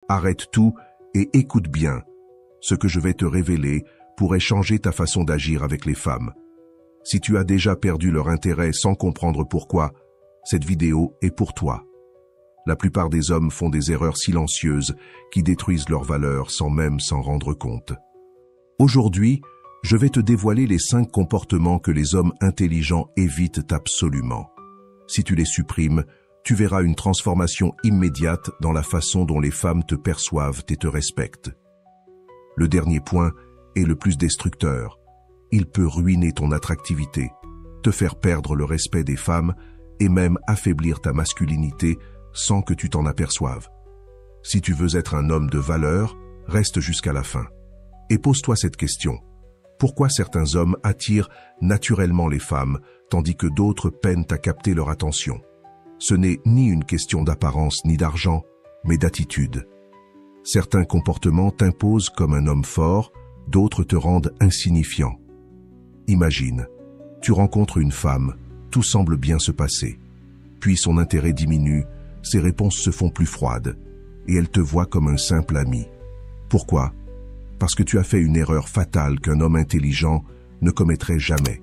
Arrête tout et écoute bien. Ce que je vais te révéler pourrait changer ta façon d'agir avec les femmes. Si tu as déjà perdu leur intérêt sans comprendre pourquoi, cette vidéo est pour toi. La plupart des hommes font des erreurs silencieuses qui détruisent leur valeur sans même s'en rendre compte. Aujourd'hui, je vais te dévoiler les 5 comportements que les hommes intelligents évitent absolument. Si tu les supprimes, tu verras une transformation immédiate dans la façon dont les femmes te perçoivent et te respectent. Le dernier point est le plus destructeur. Il peut ruiner ton attractivité, te faire perdre le respect des femmes et même affaiblir ta masculinité sans que tu t'en aperçoives. Si tu veux être un homme de valeur, reste jusqu'à la fin. Et pose-toi cette question. Pourquoi certains hommes attirent naturellement les femmes, tandis que d'autres peinent à capter leur attention? Ce n'est ni une question d'apparence ni d'argent, mais d'attitude. Certains comportements t'imposent comme un homme fort, d'autres te rendent insignifiant. Imagine, tu rencontres une femme, tout semble bien se passer. Puis son intérêt diminue, ses réponses se font plus froides, et elle te voit comme un simple ami. Pourquoi? Parce que tu as fait une erreur fatale qu'un homme intelligent ne commettrait jamais.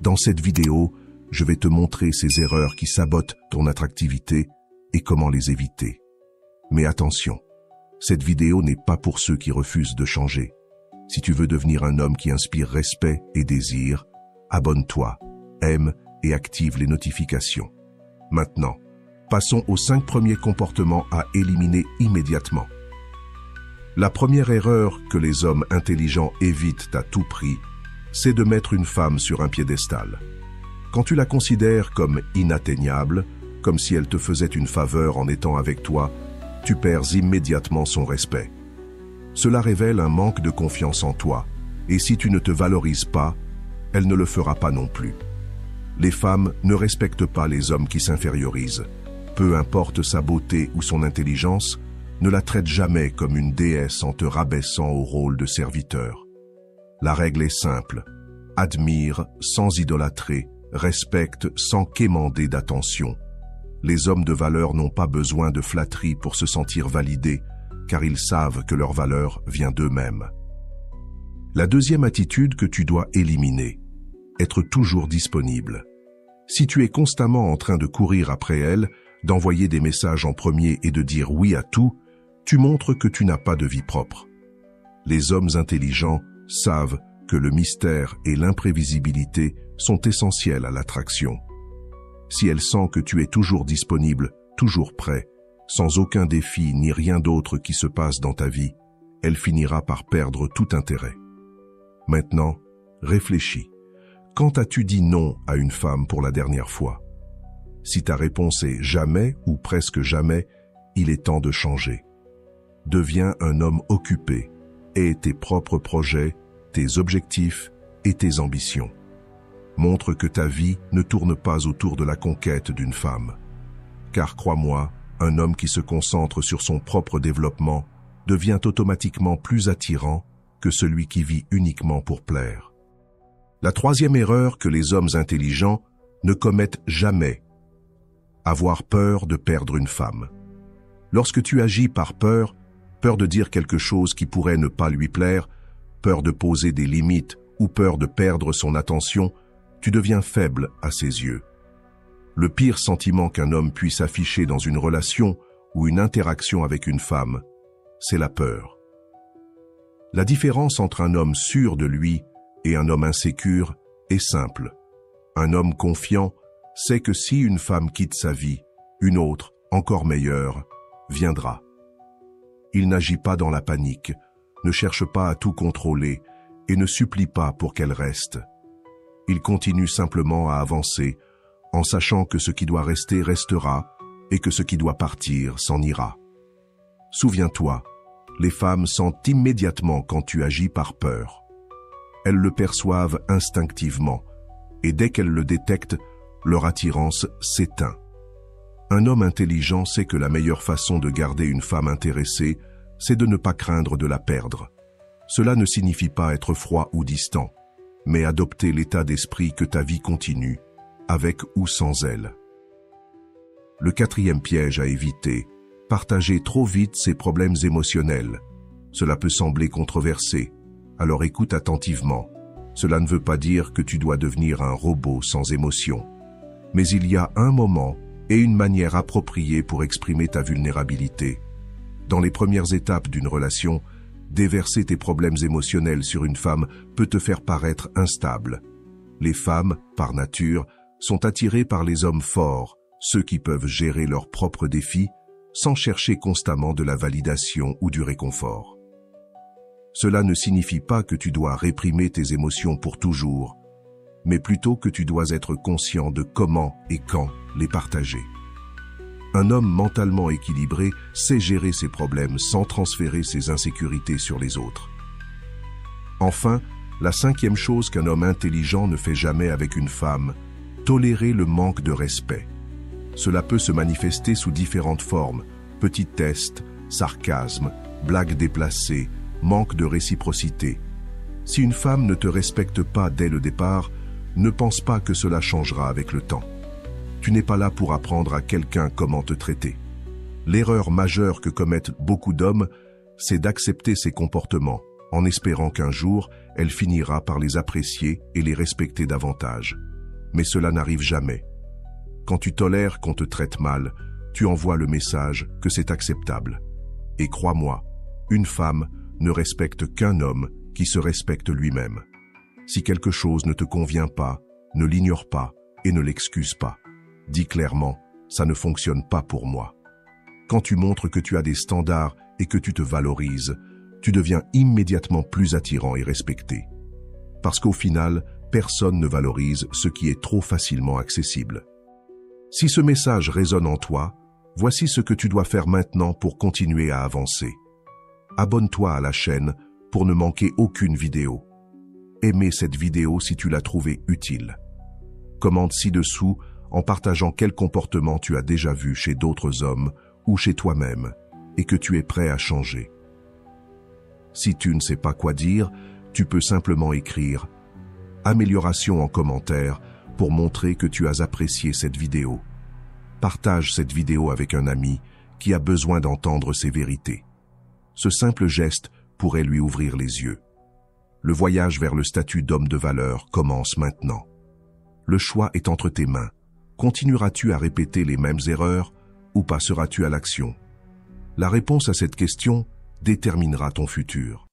Dans cette vidéo, je vais te montrer ces erreurs qui sabotent ton attractivité et comment les éviter. Mais attention, cette vidéo n'est pas pour ceux qui refusent de changer. Si tu veux devenir un homme qui inspire respect et désir, abonne-toi, aime et active les notifications. Maintenant, passons aux 5 premiers comportements à éliminer immédiatement. La première erreur que les hommes intelligents évitent à tout prix, c'est de mettre une femme sur un piédestal. Quand tu la considères comme inatteignable, comme si elle te faisait une faveur en étant avec toi, tu perds immédiatement son respect. Cela révèle un manque de confiance en toi, et si tu ne te valorises pas, elle ne le fera pas non plus. Les femmes ne respectent pas les hommes qui s'infériorisent. Peu importe sa beauté ou son intelligence, ne la traite jamais comme une déesse en te rabaissant au rôle de serviteur. La règle est simple. Admire sans idolâtrer, respecte sans quémander d'attention. Les hommes de valeur n'ont pas besoin de flatterie pour se sentir validés, car ils savent que leur valeur vient d'eux-mêmes. La deuxième attitude que tu dois éliminer, être toujours disponible. Si tu es constamment en train de courir après elle, d'envoyer des messages en premier et de dire oui à tout, tu montres que tu n'as pas de vie propre. Les hommes intelligents savent que le mystère et l'imprévisibilité sont essentiels à l'attraction. Si elle sent que tu es toujours disponible, toujours prêt, sans aucun défi ni rien d'autre qui se passe dans ta vie, elle finira par perdre tout intérêt. Maintenant, réfléchis. Quand as-tu dit non à une femme pour la dernière fois? Si ta réponse est jamais ou presque jamais, il est temps de changer. Deviens un homme occupé, aie tes propres projets, tes objectifs et tes ambitions. Montre que ta vie ne tourne pas autour de la conquête d'une femme. Car crois-moi, un homme qui se concentre sur son propre développement devient automatiquement plus attirant que celui qui vit uniquement pour plaire. La troisième erreur que les hommes intelligents ne commettent jamais: avoir peur de perdre une femme. Lorsque tu agis par peur, peur de dire quelque chose qui pourrait ne pas lui plaire, peur de poser des limites ou peur de perdre son attention, tu deviens faible à ses yeux. Le pire sentiment qu'un homme puisse afficher dans une relation ou une interaction avec une femme, c'est la peur. La différence entre un homme sûr de lui et un homme insécure est simple. Un homme confiant sait que si une femme quitte sa vie, une autre, encore meilleure, viendra. Il n'agit pas dans la panique, ne cherche pas à tout contrôler et ne supplie pas pour qu'elle reste. Il continue simplement à avancer, en sachant que ce qui doit rester restera et que ce qui doit partir s'en ira. Souviens-toi, les femmes sentent immédiatement quand tu agis par peur. Elles le perçoivent instinctivement, et dès qu'elles le détectent, leur attirance s'éteint. Un homme intelligent sait que la meilleure façon de garder une femme intéressée, c'est de ne pas craindre de la perdre. Cela ne signifie pas être froid ou distant, mais adopter l'état d'esprit que ta vie continue, avec ou sans elle. Le quatrième piège à éviter Partager trop vite ses problèmes émotionnels. Cela peut sembler controversé, alors écoute attentivement. Cela ne veut pas dire que tu dois devenir un robot sans émotion. Mais il y a un moment et une manière appropriée pour exprimer ta vulnérabilité. Dans les premières étapes d'une relation, déverser tes problèmes émotionnels sur une femme peut te faire paraître instable. Les femmes, par nature, sont attirées par les hommes forts, ceux qui peuvent gérer leurs propres défis sans chercher constamment de la validation ou du réconfort. Cela ne signifie pas que tu dois réprimer tes émotions pour toujours, mais plutôt que tu dois être conscient de comment et quand les partager. Un homme mentalement équilibré sait gérer ses problèmes sans transférer ses insécurités sur les autres. Enfin, la cinquième chose qu'un homme intelligent ne fait jamais avec une femme, tolérer le manque de respect. Cela peut se manifester sous différentes formes, petits tests, sarcasme, blagues déplacées, manque de réciprocité. Si une femme ne te respecte pas dès le départ, ne pense pas que cela changera avec le temps. Tu n'es pas là pour apprendre à quelqu'un comment te traiter. L'erreur majeure que commettent beaucoup d'hommes, c'est d'accepter ces comportements, en espérant qu'un jour, elle finira par les apprécier et les respecter davantage. Mais cela n'arrive jamais. Quand tu tolères qu'on te traite mal, tu envoies le message que c'est acceptable. Et crois-moi, une femme ne respecte qu'un homme qui se respecte lui-même. Si quelque chose ne te convient pas, ne l'ignore pas et ne l'excuse pas. Dis clairement, ça ne fonctionne pas pour moi. Quand tu montres que tu as des standards et que tu te valorises, tu deviens immédiatement plus attirant et respecté. Parce qu'au final, personne ne valorise ce qui est trop facilement accessible. Si ce message résonne en toi, voici ce que tu dois faire maintenant pour continuer à avancer. Abonne-toi à la chaîne pour ne manquer aucune vidéo. Aimez cette vidéo si tu l'as trouvée utile. Commente ci-dessous en partageant quel comportement tu as déjà vu chez d'autres hommes ou chez toi-même et que tu es prêt à changer. Si tu ne sais pas quoi dire, tu peux simplement écrire « Amélioration » en commentaire pour montrer que tu as apprécié cette vidéo. Partage cette vidéo avec un ami qui a besoin d'entendre ces vérités. Ce simple geste pourrait lui ouvrir les yeux. Le voyage vers le statut d'homme de valeur commence maintenant. Le choix est entre tes mains. Continueras-tu à répéter les mêmes erreurs ou passeras-tu à l'action? La réponse à cette question déterminera ton futur.